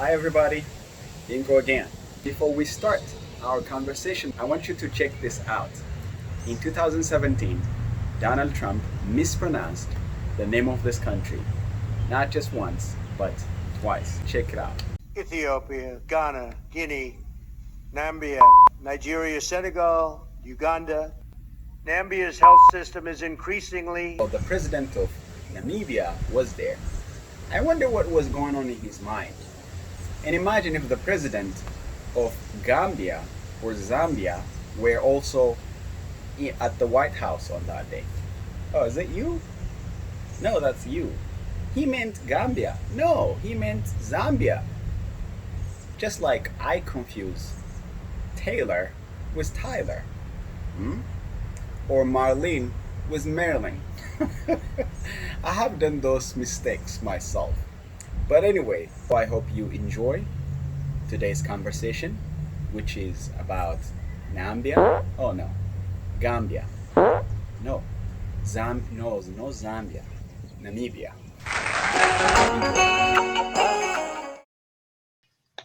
Hi everybody, Ingo again. Before we start our conversation, I want you to check this out. In 2017, Donald Trump mispronounced the name of this country, not just once, but twice. Check it out. Ethiopia, Ghana, Guinea, Namibian, Nigeria, Senegal, Uganda. Namibia's health system is increasingly. Well, the president of Namibia was there. I wonder what was going on in his mind. And imagine if the president of Gambia or Zambia were also at the White House on that day. Oh, is it you? No, that's you. He meant Gambia. No, he meant Zambia. Just like I confuse Taylor with Tyler. Hmm? Or Marlene with Marilyn. I have done those mistakes myself. But anyway, I hope you enjoy today's conversation, which is about Nambia. Oh no, Gambia. No, no Zambia. Namibia.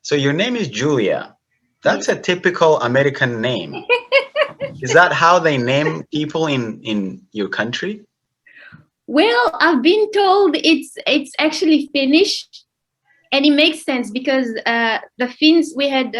So your name is Julia. That's a typical American name. Is that how they name people in your country? Well, I've been told it's actually Finnish, and it makes sense because the Finns, we had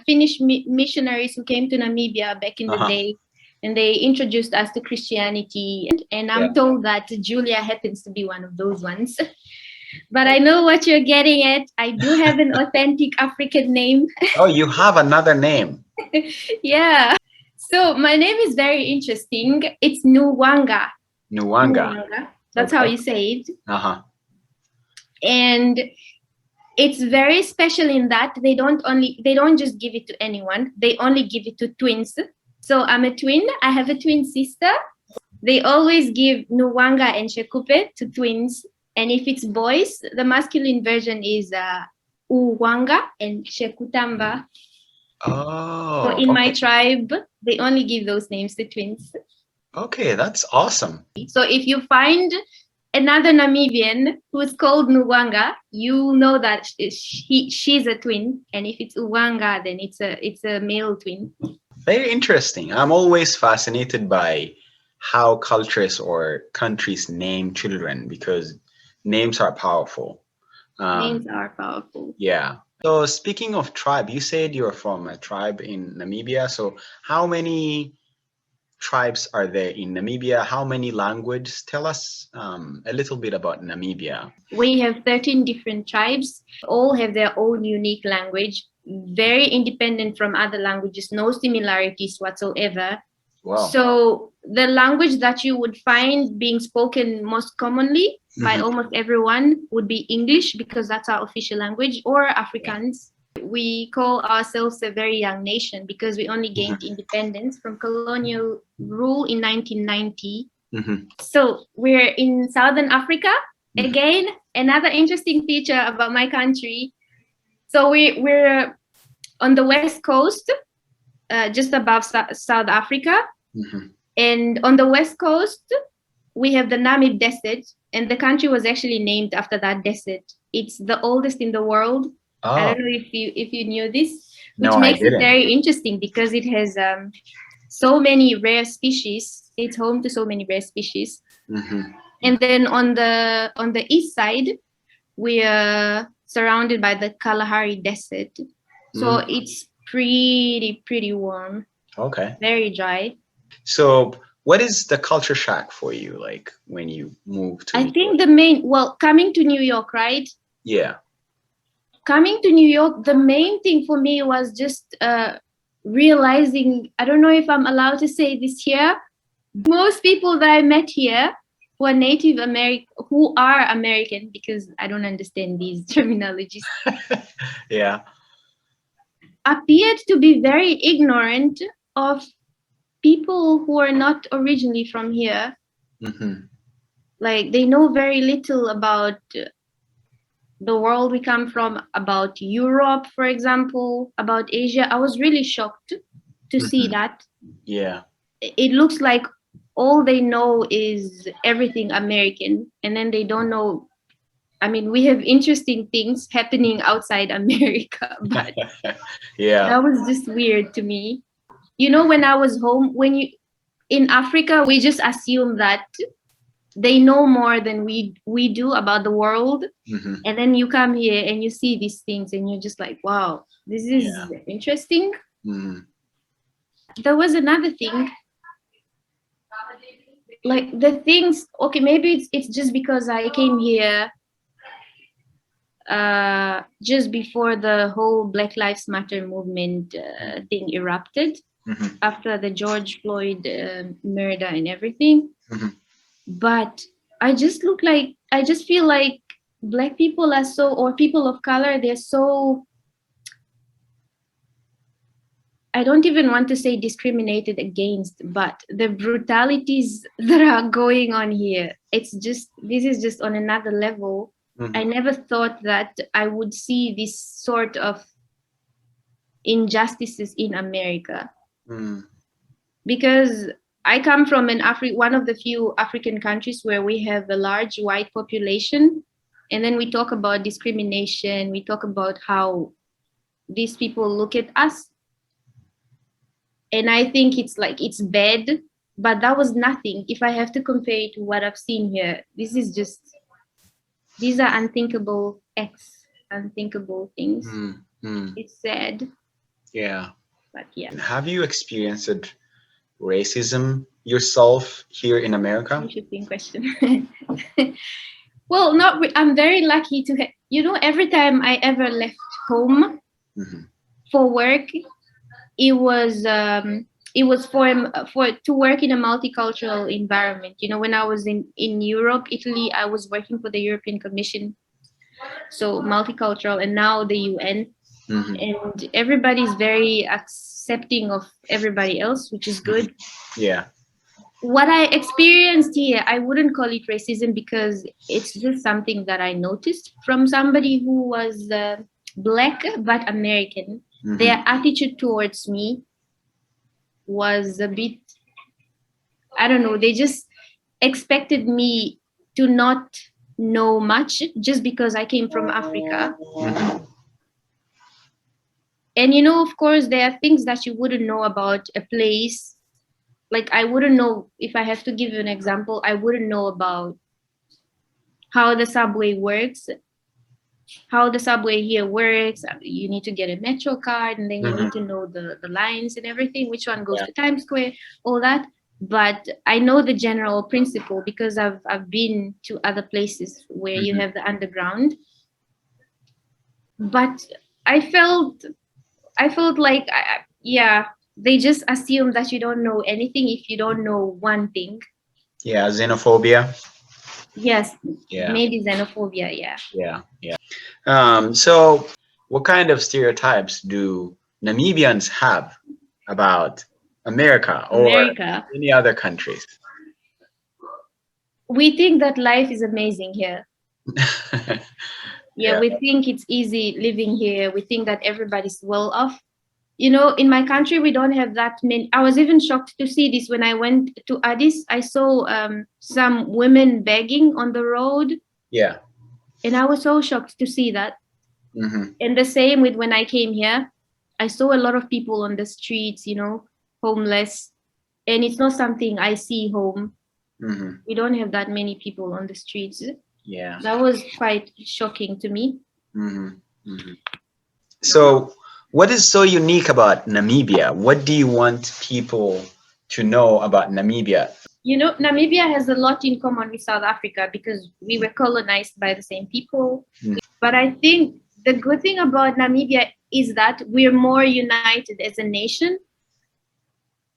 Finnish missionaries who came to Namibia back in the day, and they introduced us to Christianity. And I'm told that Julia happens to be one of those ones. But I know what you're getting at. I do have an authentic African name. Oh, you have another name. Yeah. So my name is very interesting. It's Nuwanga. Nuwanga. That's how you say it. Uh-huh. And it's very special in that they don't just give it to anyone. They only give it to twins. So I'm a twin. I have a twin sister. They always give Nuwanga and Shekupe to twins. And if it's boys, the masculine version is Uwanga and Shekutamba. Oh. So in my tribe, they only give those names to twins. Okay, that's awesome. So if you find another Namibian who's called Nuwanga, you know that she's a twin. And if it's Uwanga, then it's a male twin. Very interesting. I'm always fascinated by how cultures or countries name children because names are powerful. Names are powerful. Yeah. So speaking of tribe, you said you're from a tribe in Namibia. So how many tribes are there in Namibia? How many languages? Tell us a little bit about Namibia. We have 13 different tribes. All have their own unique language, very independent from other languages, no similarities whatsoever. Wow. So the language that you would find being spoken most commonly by almost everyone would be English because that's our official language, or Afrikaans. We call ourselves a very young nation because we only gained independence from colonial rule in 1990. So we're in Southern Africa. Again, another interesting feature about my country. So we're on the west coast, just above South Africa. And on the west coast, we have the Namib Desert, and the country was actually named after that desert. It's the oldest in the world. Oh. I don't know if you knew this, which makes it very interesting because it has so many rare species. It's home to so many rare species. And then on the east side, we are surrounded by the Kalahari Desert. So it's pretty warm. Okay. Very dry. So what is the culture shock for you, like when you move to I think coming to New York, right? Yeah. Coming to New York, the main thing for me was just realizing, I don't know if I'm allowed to say this here, most people that I met here who are Native American, who are American, because I don't understand these terminologies. Yeah. Appeared to be very ignorant of people who are not originally from here. Like they know very little about the world we come from, about Europe, for example, about Asia. I was really shocked to see that. Yeah. It looks like all they know is everything American, and then they don't know I mean, we have interesting things happening outside America, but Yeah. that was just weird to me. You know, when I was home, when you in Africa, we just assume that they know more than we do about the world. Hmm. And then you come here and you see these things and you're just like, wow, this is Yeah. interesting. Hmm. There was another thing, like the things, okay, maybe it's just because I came here just before the whole Black Lives Matter movement thing erupted, Hmm. after the George Floyd murder and everything. Hmm. But I just feel like Black people are so, or people of color, they're so, I don't even want to say discriminated against, but the brutalities that are going on here, it's just, this is just on another level. Hmm. I never thought that I would see this sort of injustices in America, Hmm. because I come from one of the few African countries where we have a large white population. And then we talk about discrimination, we talk about how these people look at us. And I think it's like it's bad, but that was nothing. If I have to compare it to what I've seen here, this is just, these are unthinkable acts, unthinkable things. Hmm. Hmm. It's sad, Yeah. but yeah. Have you experienced racism yourself here in America? Interesting question. Well, I'm very lucky to have, you know, every time I ever left home Hmm. for work, it was for to work in a multicultural environment. You know, when I was in Europe, Italy, I was working for the European Commission, so multicultural, and now the UN, Hmm. and everybody's very accepting of everybody else, which is good. Yeah. What I experienced here, I wouldn't call it racism, because it's just something that I noticed from somebody who was Black but American. Hmm. Their attitude towards me was a bit, I don't know, they just expected me to not know much just because I came from Africa. Hmm. And you know, of course, there are things that you wouldn't know about a place. Like, I wouldn't know, if I have to give you an example, I wouldn't know about how the subway works, how the subway here works. You need to get a metro card, and then you Hmm. need to know the lines and everything, which one goes Yeah. to Times Square, all that. But I know the general principle because I've been to other places where you Hmm. have the underground. But I felt like yeah, they just assume that you don't know anything if you don't know one thing. Yeah. Xenophobia. Yes, Yeah. maybe xenophobia, yeah. Yeah. Yeah. So, what kind of stereotypes do Namibians have about America or America, any other countries? we think that life is amazing here. Yeah, Yeah. we think it's easy living here. We think that everybody's well off. You know, in my country, we don't have that many. I was even shocked to see this when I went to Addis. I saw some women begging on the road, Yeah. and I was so shocked to see that. Hmm. And the same with when I came here, I saw a lot of people on the streets, you know, homeless. And it's not something I see home. Hmm. We don't have that many people on the streets. Yeah. That was quite shocking to me. Hmm. Hmm. So, what is so unique about Namibia? What do you want people to know about Namibia? You know, Namibia has a lot in common with South Africa because we were colonized by the same people. Mm. But I think the good thing about Namibia is that we're more united as a nation.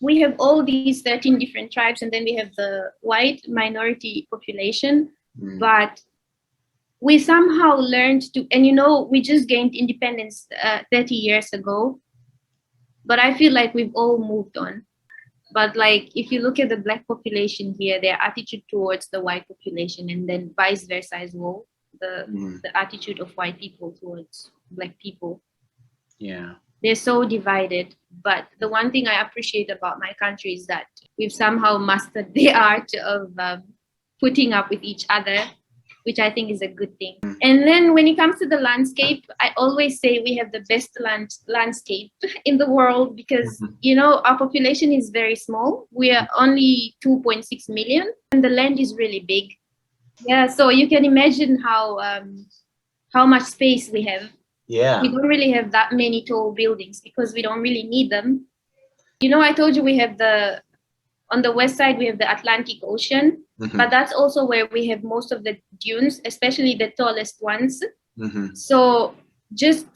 We have all these 13 different tribes, and then we have the white minority population. Mm. But we somehow learned to, and you know, we just gained independence 30 years ago. But I feel like we've all moved on. But like, if you look at the Black population here, their attitude towards the white population, and then vice versa as well, the attitude of white people towards Black people. Yeah. They're so divided. But the one thing I appreciate about my country is that we've somehow mastered the art of putting up with each other. which I think is a good thing. And then when it comes to the landscape, I always say we have the best landscape in the world because, you know, our population is very small. We are only 2.6 million and the land is really big. Yeah, so you can imagine how much space we have. Yeah. We don't really have that many tall buildings because we don't really need them. You know, I told you we have on the west side, we have the Atlantic Ocean, but that's also where we have most of the dunes, especially the tallest ones. So just,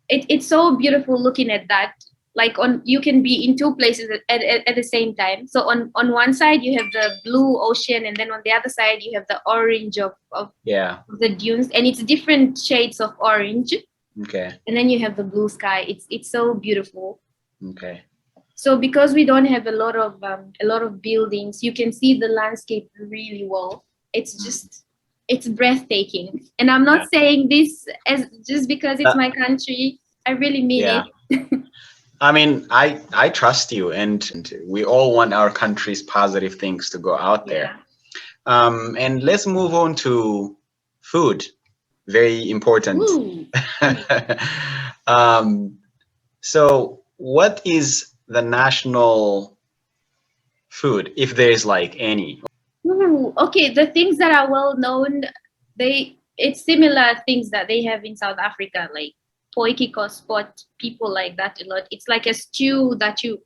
it's so beautiful looking at that. Like you can be in two places at the same time. So on one side, you have the blue ocean, and then on the other side, you have the orange of the dunes, and it's different shades of orange. Okay. And then you have the blue sky. It's so beautiful. Okay. So because we don't have a lot of buildings, you can see the landscape really well. It's breathtaking. And I'm not saying this as just because it's my country. I really mean it. I mean, I trust you, and we all want our country's positive things to go out there. And let's move on to food. Very important. So what is the national food, if there is like any? Okay, the things that are well known, it's similar things that they have in South Africa, like poikiko spot, people like that a lot. It's like a stew that you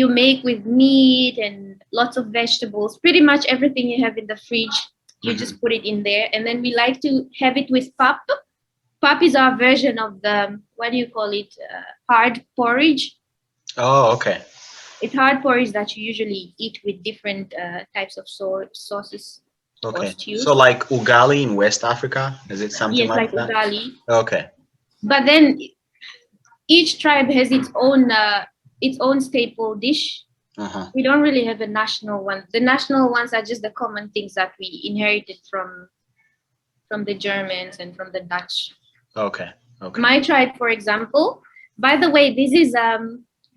make with meat and lots of vegetables. Pretty much everything you have in the fridge, you just put it in there. And then we like to have it with pap. Pap is our version of the, what do you call it, hard porridge. Oh, okay. It's hard porridge that you usually eat with different types of sauces. Okay. So like ugali in West Africa, is it something like that? Yes, like ugali. Okay. But then each tribe has its own staple dish. We don't really have a national one. The national ones are just the common things that we inherited from the Germans and from the Dutch. Okay. Okay. My tribe, for example, by the way, this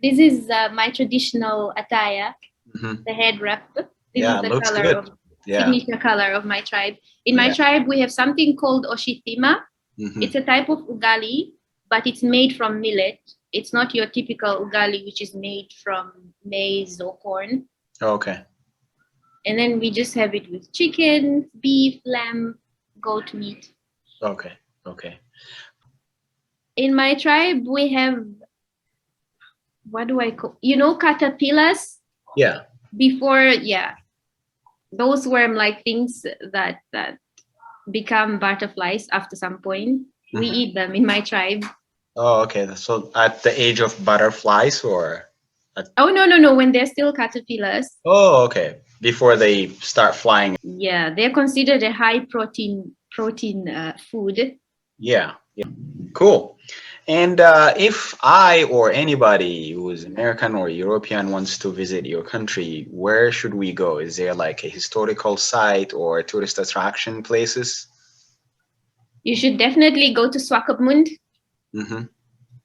is my traditional attire, the head wrap. This is the looks color good. Signature color of my tribe. In my tribe, we have something called oshithima. It's a type of ugali, but it's made from millet. It's not your typical ugali, which is made from maize or corn. Okay. And then we just have it with chicken, beef, lamb, goat meat. Okay. Okay. In my tribe, we have, what do I call, caterpillars? Yeah. Before, those worm-like things that become butterflies after some point. We eat them in my tribe. Oh, okay. So at the age of butterflies, or? Oh, no. When they're still caterpillars. Oh, okay. Before they start flying. Yeah, they're considered a high protein food. Yeah. Cool. And if I or anybody who is American or European wants to visit your country, where should we go? Is there like a historical site or tourist attraction places? You should definitely go to Swakopmund.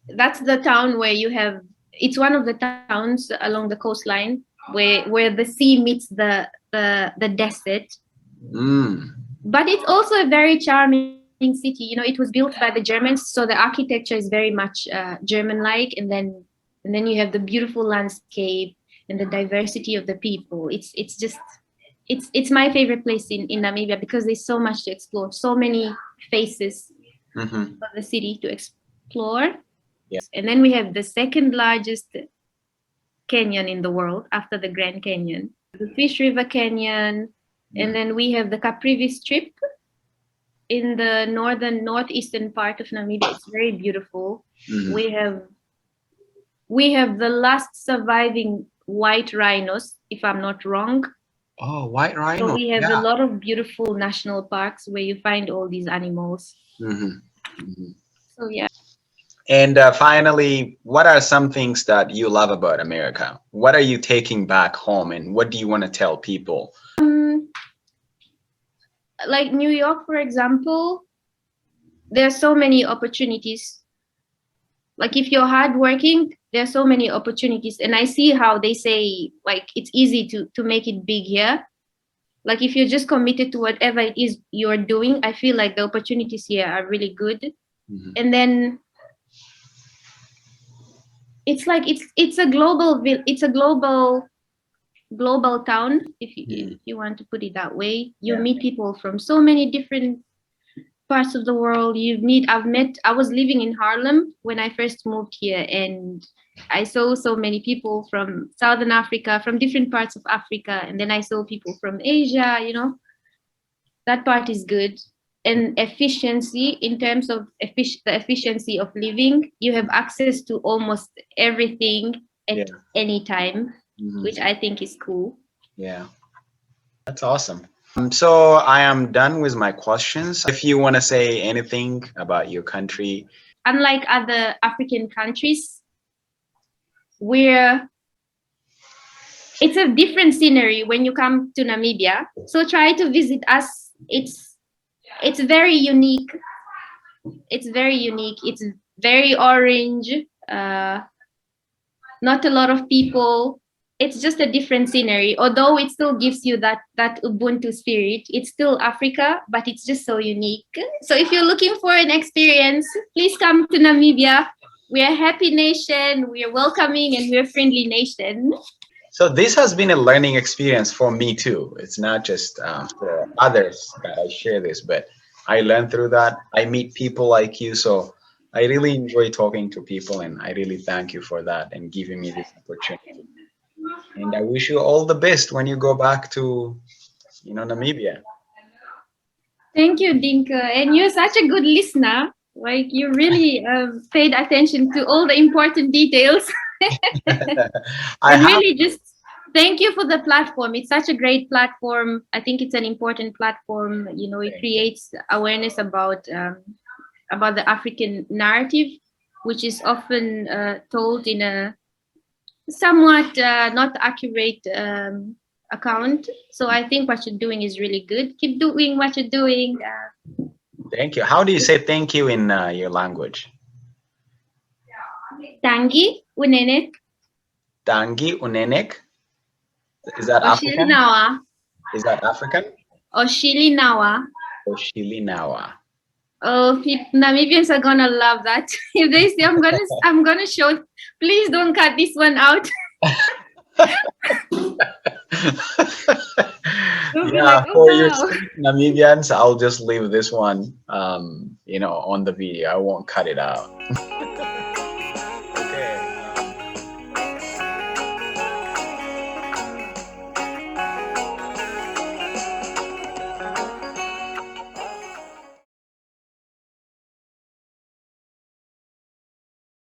That's the town where it's one of the towns along the coastline where the sea meets the desert. But it's also a very charming city. It was built by the Germans, so the architecture is very much German-like, and then you have the beautiful landscape and the diversity of the people. It's my favorite place in Namibia because there's so much to explore, so many faces of the city to explore. And then we have the second largest canyon in the world after the Grand Canyon, the Fish River Canyon, and then we have the Caprivi Strip in the northeastern part of Namibia. It's very beautiful. We have the last surviving white rhinos, if I'm not wrong. Oh, white rhino. So we have a lot of beautiful national parks where you find all these animals. So yeah. And finally, what are some things that you love about America? What are you taking back home, and what do you want to tell people? Like New York, for example, there are so many opportunities. Like if you're hardworking, there are so many opportunities. And I see how they say like it's easy to make it big here. Like if you're just committed to whatever it is you're doing, I feel like the opportunities here are really good. And then it's like it's a global town, if you want to put it that way. You meet people from so many different parts of the world. I was living in Harlem when I first moved here, and I saw so many people from Southern Africa, from different parts of Africa, and then I saw people from Asia. That part is good. And efficiency, in terms of the efficiency of living, you have access to almost everything at any time, which I think is cool. Yeah, that's awesome. So I am done with my questions. If you want to say anything about your country. Unlike other African countries, where it's a different scenery when you come to Namibia. So try to visit us. It's very unique. It's very unique. It's very orange. Not a lot of people. It's just a different scenery. Although it still gives you that Ubuntu spirit. It's still Africa, but it's just so unique. So if you're looking for an experience, please come to Namibia. We're a happy nation. We're welcoming, and we're a friendly nation. So this has been a learning experience for me too. It's not just for others that I share this, but I learned through that. I meet people like you, so I really enjoy talking to people, and I really thank you for that and giving me this opportunity. And I wish you all the best when you go back to, Namibia. Thank you, Dinka. And you're such a good listener. Like you really paid attention to all the important details. And really just thank you for the platform. It's such a great platform. I think it's an important platform. It creates awareness about the African narrative, which is often told in a somewhat not accurate account. So I think what you're doing is really good. Keep doing what you're doing. Thank you. How do you say thank you in your language? Tangi unenek. Tangi unenek. Is that African? Oshilinawa. Is that African? Oshilinawa. Oshilinawa. Oh, Namibians are gonna love that. If they say I'm gonna show. Please don't cut this one out. Yeah, for your Namibians, I'll just leave this one, on the video. I won't cut it out.